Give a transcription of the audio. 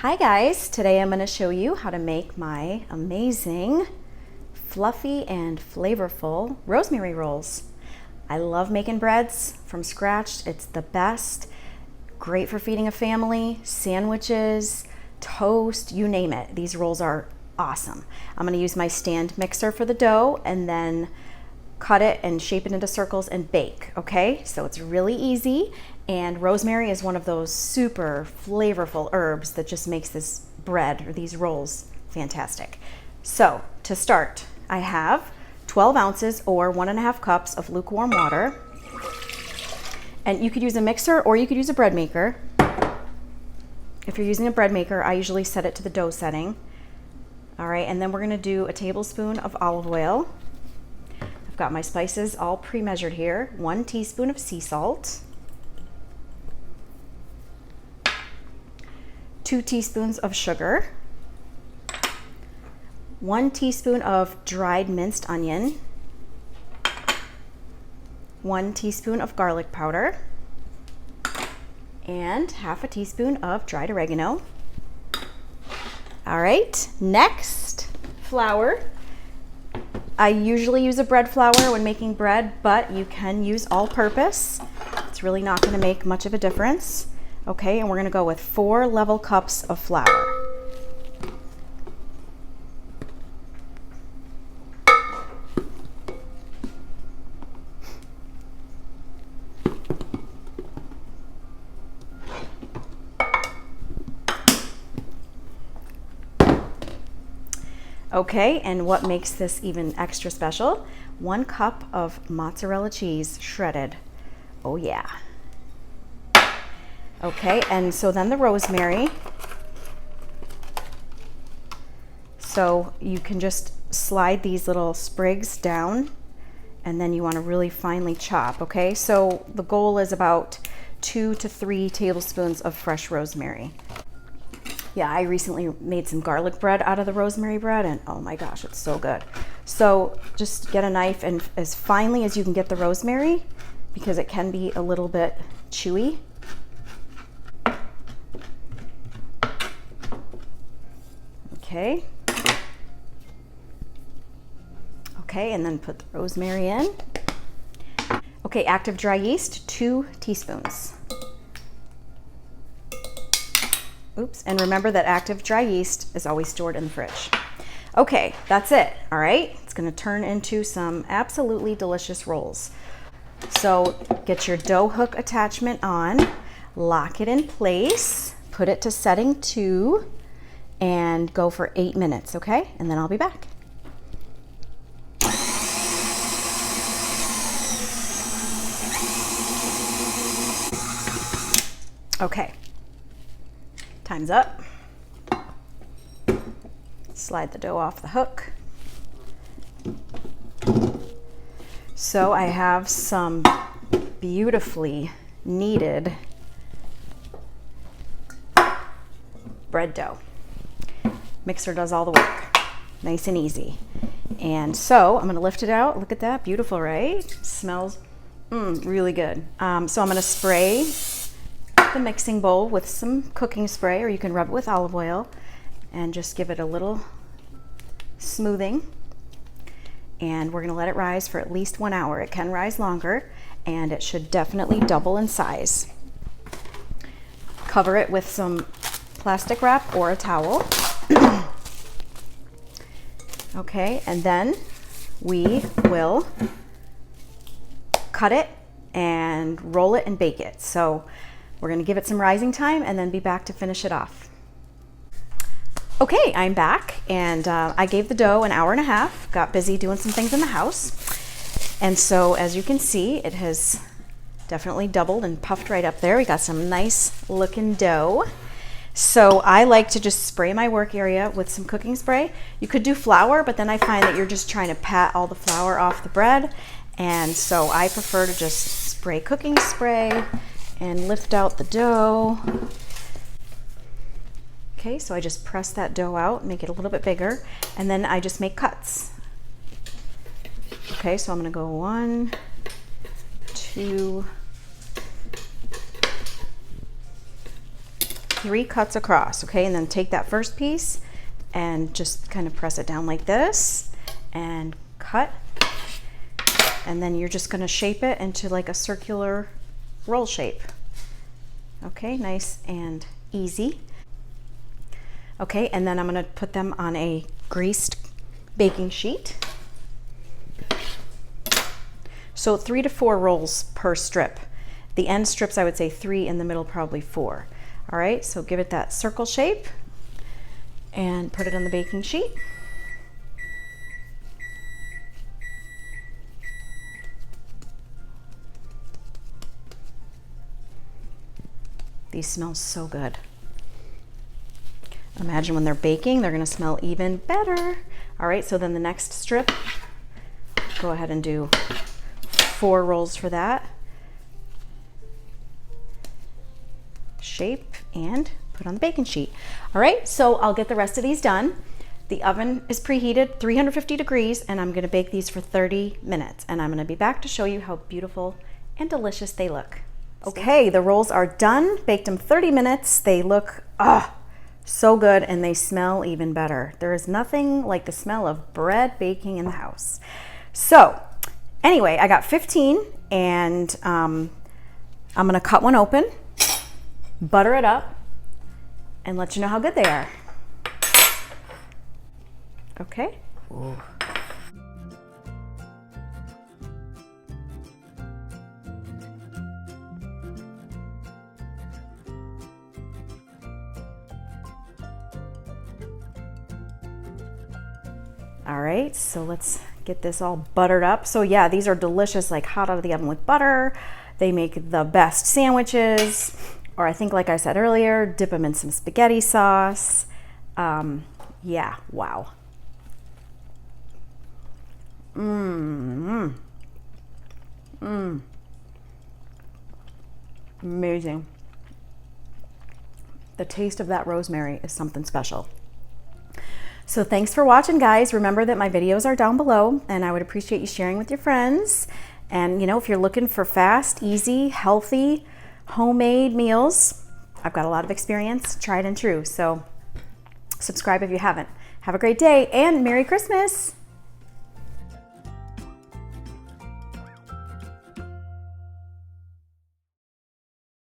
Hi guys, today I'm going to show you how to make my amazing, fluffy and flavorful rosemary rolls. I love making breads from scratch. It's the best. Great for feeding a family, sandwiches, toast, you name it. These rolls are awesome. I'm going to use my stand mixer for the dough and then cut it and shape it into circles and bake, okay? So it's really easy, and rosemary is one of those super flavorful herbs that just makes this bread or these rolls fantastic. So to start, I have 12 ounces or 1.5 cups of lukewarm water, and you could use a mixer or you could use a bread maker. If you're using a bread maker, I usually set it to the dough setting. All right, and then we're gonna do a tablespoon of olive oil. Got my spices all pre-measured here. 1 teaspoon of sea salt, 2 teaspoons of sugar, 1 teaspoon of dried minced onion, 1 teaspoon of garlic powder, and 1/2 teaspoon of dried oregano. All right, next, flour. I usually use a bread flour when making bread, but you can use all-purpose. It's really not going to make much of a difference. Okay, and we're going to go with 4 level cups of flour. Okay, and what makes this even extra special? 1 cup of mozzarella cheese shredded. Oh yeah. Okay, and so then the rosemary. So you can just slide these little sprigs down, and then you want to really finely chop, okay? So the goal is about 2 to 3 tablespoons of fresh rosemary. Yeah, I recently made some garlic bread out of the rosemary bread, and oh my gosh, it's so good. So just get a knife and as finely as you can get the rosemary, because it can be a little bit chewy. Okay. Okay, and then put the rosemary in. Okay, active dry yeast, 2 teaspoons. Oops, and remember that active dry yeast is always stored in the fridge. Okay, that's it, all right? It's gonna turn into some absolutely delicious rolls. So get your dough hook attachment on, lock it in place, put it to setting 2, and go for 8 minutes, okay? And then I'll be back. Okay. Time's up. Slide the dough off the hook. So I have some beautifully kneaded bread dough. Mixer does all the work. Nice and easy. And so I'm going to lift it out. Look at that. Beautiful, right? Smells really good. So I'm going to spray the mixing bowl with some cooking spray, or you can rub it with olive oil and just give it a little smoothing. And we're going to let it rise for at least 1 hour. It can rise longer, and it should definitely double in size. Cover it with some plastic wrap or a towel. Okay, and then we will cut it and roll it and bake it. So we're going to give it some rising time and then be back to finish it off. Okay, I'm back, and I gave the dough an hour and a half, got busy doing some things in the house. And so as you can see, it has definitely doubled and puffed right up there. We got some nice looking dough. So I like to just spray my work area with some cooking spray. You could do flour, but then I find that you're just trying to pat all the flour off the bread. And so I prefer to just spray cooking spray and lift out the dough. Okay, so I just press that dough out, make it a little bit bigger, and then I just make cuts. Okay, so I'm gonna go 1, 2, 3 cuts across, okay? And then take that first piece and just kind of press it down like this and cut. And then you're just gonna shape it into like a circular roll shape. Okay, nice and easy. Okay, and then I'm gonna put them on a greased baking sheet. So 3 to 4 rolls per strip. The end strips, I would say 3, in the middle probably 4. All right, so give it that circle shape and put it on the baking sheet. These smell so good. Imagine when they're baking, they're gonna smell even better. All right, so then the next strip, go ahead and do 4 rolls for that. Shape and put on the baking sheet. All right, so I'll get the rest of these done. The oven is preheated, 350 degrees, and I'm gonna bake these for 30 minutes. And I'm gonna be back to show you how beautiful and delicious they look. Okay, the rolls are done, baked them 30 minutes. They look, so good, and they smell even better. There is nothing like the smell of bread baking in the house. So anyway, I got 15, and I'm gonna cut one open, butter it up, and let you know how good they are. Okay. Ooh. All right, so let's get this all buttered up. So yeah, these are delicious, like hot out of the oven with butter. They make the best sandwiches, or I think, like I said earlier, dip them in some spaghetti sauce. Yeah, wow. Amazing. The taste of that rosemary is something special. So thanks for watching, guys. Remember that my videos are down below, and I would appreciate you sharing with your friends. And you know, if you're looking for fast, easy, healthy, homemade meals, I've got a lot of experience, tried and true. So subscribe if you haven't. Have a great day, and Merry Christmas.